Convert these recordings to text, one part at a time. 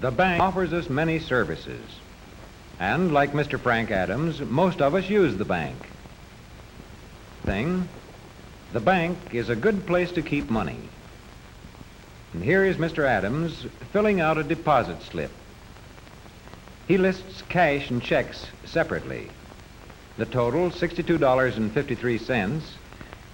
The bank offers us many services. And like Mr. Frank Adams, most of us use the bank. The bank is a good place to keep money. And here is Mr. Adams filling out a deposit slip. He lists cash and checks separately. The total, $62.53,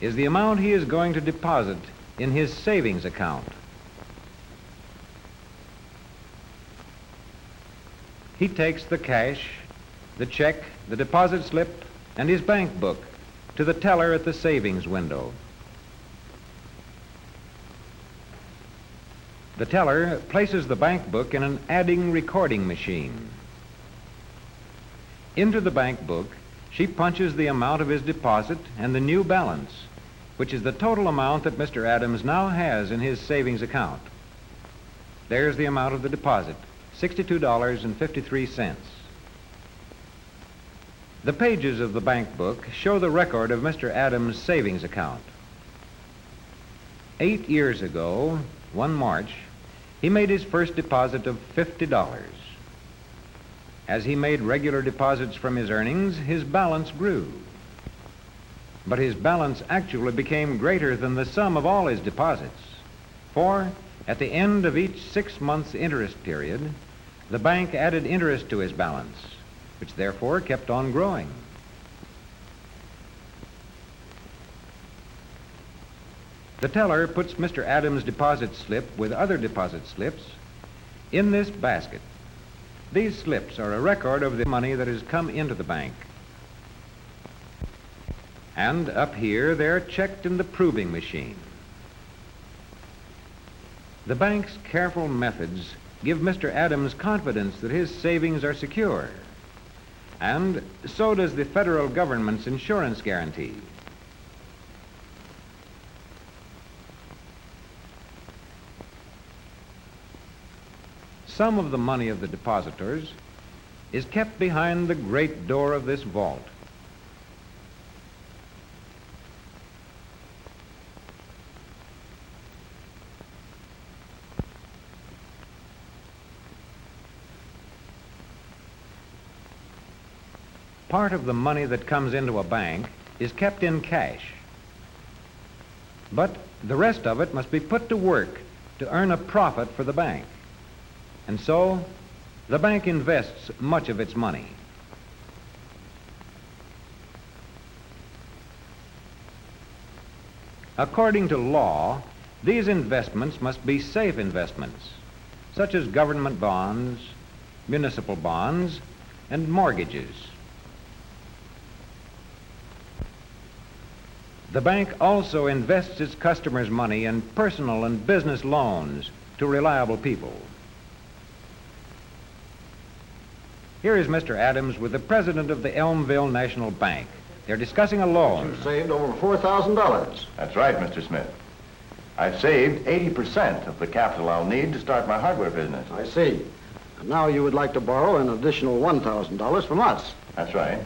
is the amount he is going to deposit in his savings account. He takes the cash, the check, the deposit slip, and his bank book to the teller at the savings window. The teller places the bank book in an adding recording machine. Into the bank book, she punches the amount of his deposit and the new balance, which is the total amount that Mr. Adams now has in his savings account. There's the amount of the deposit, $62.53. The pages of the bank book show the record of Mr. Adams' savings account. 8 years ago, one March, he made his first deposit of $50. As he made regular deposits from his earnings, his balance grew. But his balance actually became greater than the sum of all his deposits. For at the end of each 6 months interest period, the bank added interest to his balance, which therefore kept on growing. The teller puts Mr. Adams' deposit slip with other deposit slips in this basket. These slips are a record of the money that has come into the bank. And up here, they're checked in the proving machine. The bank's careful methods give Mr. Adams confidence that his savings are secure. And so does the federal government's insurance guarantee. Some of the money of the depositors is kept behind the great door of this vault. Part of the money that comes into a bank is kept in cash. But the rest of it must be put to work to earn a profit for the bank. And so, the bank invests much of its money. According to law, these investments must be safe investments, such as government bonds, municipal bonds, and mortgages. The bank also invests its customers' money in personal and business loans to reliable people. Here is Mr. Adams with the president of the Elmville National Bank. They're discussing a loan. You've saved over $4,000. That's right, Mr. Smith. I've saved 80% of the capital I'll need to start my hardware business. I see. And now you would like to borrow an additional $1,000 from us. That's right.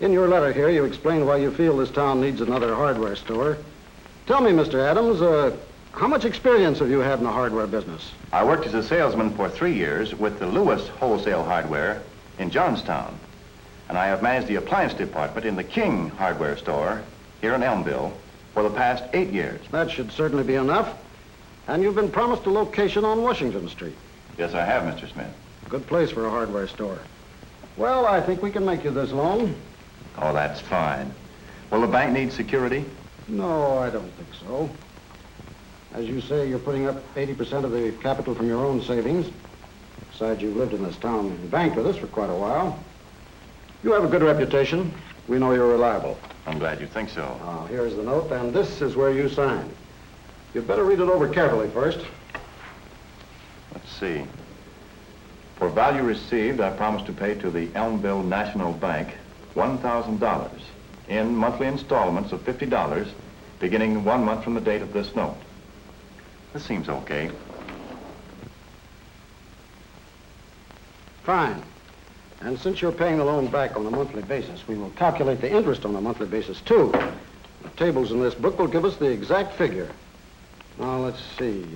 In your letter here, you explain why you feel this town needs another hardware store. Tell me, Mr. Adams, how much experience have you had in the hardware business? I worked as a salesman for 3 years with the Lewis Wholesale Hardware in Johnstown. And I have managed the appliance department in the King Hardware Store here in Elmville for the past 8 years. That should certainly be enough. And you've been promised a location on Washington Street. Yes, I have, Mr. Smith. Good place for a hardware store. Well, I think we can make you this loan. Oh, that's fine. Will the bank need security? No, I don't think so. As you say, you're putting up 80% of the capital from your own savings. Besides, you've lived in this town and banked with us for quite a while. You have a good reputation. We know you're reliable. I'm glad you think so. Here's the note, and this is where you sign. You'd better read it over carefully first. Let's see. For value received, I promise to pay to the Elmville National Bank $1,000 in monthly installments of $50, beginning 1 month from the date of this note. This seems okay. Fine. And since you're paying the loan back on a monthly basis, we will calculate the interest on a monthly basis, too. The tables in this book will give us the exact figure. Now, let's see.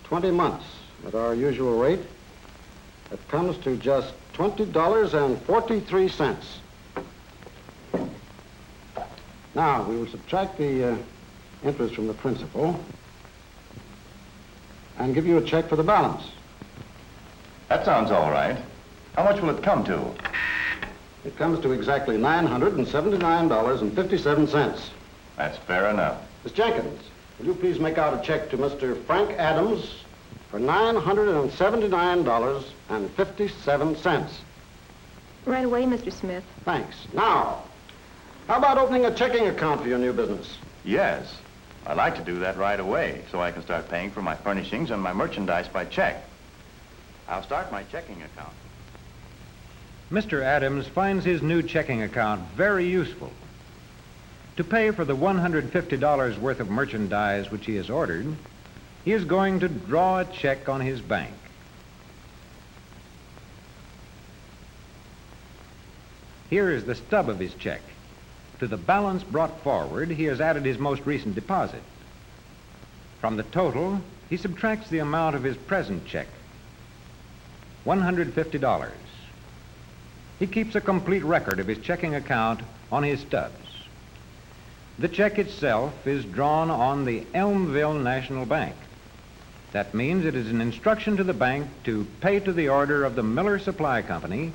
20 months. At our usual rate, it comes to just $20.43. Now, we will subtract the interest from the principal and give you a check for the balance. That sounds all right. How much will it come to? It comes to exactly $979.57. That's fair enough. Miss Jenkins, will you please make out a check to Mr. Frank Adams for $979.57. Right away, Mr. Smith. Thanks. Now, how about opening a checking account for your new business? Yes. I'd like to do that right away so I can start paying for my furnishings and my merchandise by check. I'll start my checking account. Mr. Adams finds his new checking account very useful. To pay for the $150 worth of merchandise which he has ordered, he is going to draw a check on his bank. Here is the stub of his check. To the balance brought forward, he has added his most recent deposit. From the total, he subtracts the amount of his present check, $150. He keeps a complete record of his checking account on his stubs. The check itself is drawn on the Elmville National Bank. That means it is an instruction to the bank to pay to the order of the Miller Supply Company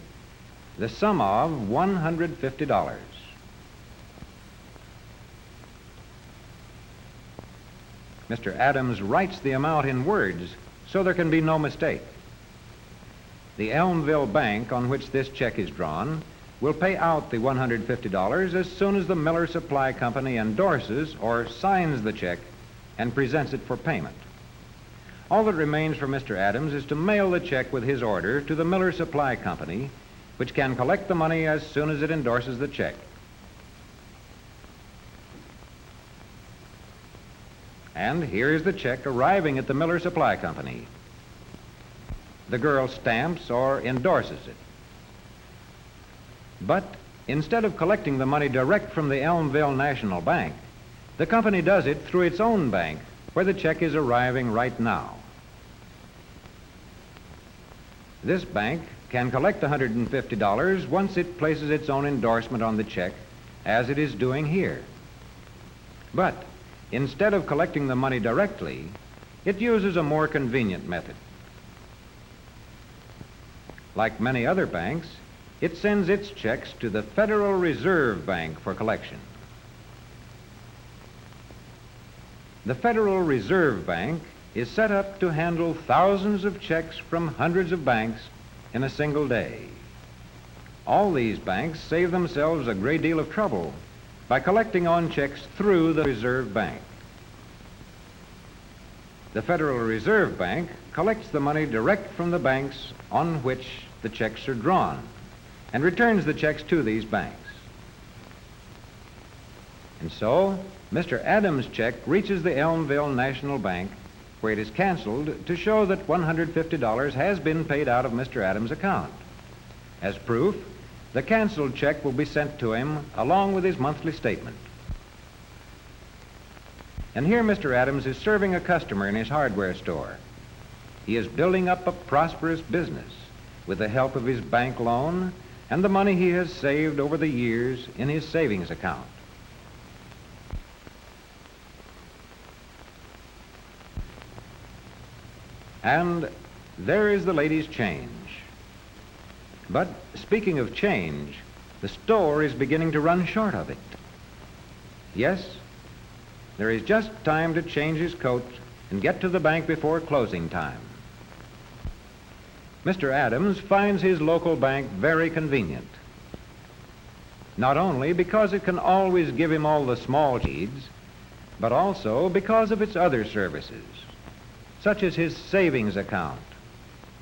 the sum of $150. Mr. Adams writes the amount in words so there can be no mistake. The Elmville Bank on which this check is drawn will pay out the $150 as soon as the Miller Supply Company endorses or signs the check and presents it for payment. All that remains for Mr. Adams is to mail the check with his order to the Miller Supply Company, which can collect the money as soon as it endorses the check. And here is the check arriving at the Miller Supply Company. The girl stamps or endorses it. But instead of collecting the money direct from the Elmville National Bank, the company does it through its own bank, where the check is arriving right now. This bank can collect $150 once it places its own endorsement on the check, as it is doing here. But instead of collecting the money directly, it uses a more convenient method. Like many other banks, it sends its checks to the Federal Reserve Bank for collection. The Federal Reserve Bank is set up to handle thousands of checks from hundreds of banks in a single day. All these banks save themselves a great deal of trouble by collecting on checks through the Reserve Bank. The Federal Reserve Bank collects the money direct from the banks on which the checks are drawn and returns the checks to these banks. And so, Mr. Adams' check reaches the Elmville National Bank, where it is canceled to show that $150 has been paid out of Mr. Adams' account. As proof, the canceled check will be sent to him along with his monthly statement. And here Mr. Adams is serving a customer in his hardware store. He is building up a prosperous business with the help of his bank loan and the money he has saved over the years in his savings account. And there is the lady's change. But speaking of change, the store is beginning to run short of it. Yes, there is just time to change his coat and get to the bank before closing time. Mr. Adams finds his local bank very convenient. Not only because it can always give him all the small needs, but also because of its other services, such as his savings account,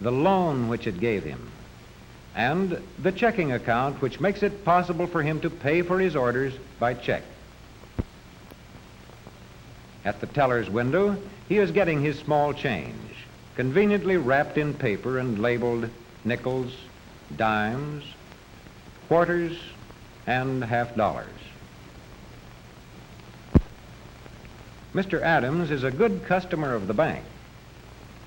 the loan which it gave him, and the checking account which makes it possible for him to pay for his orders by check. At the teller's window, he is getting his small change, conveniently wrapped in paper and labeled nickels, dimes, quarters, and $50. Mr. Adams is a good customer of the bank.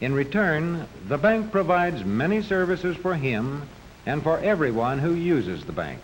In return, the bank provides many services for him and for everyone who uses the bank.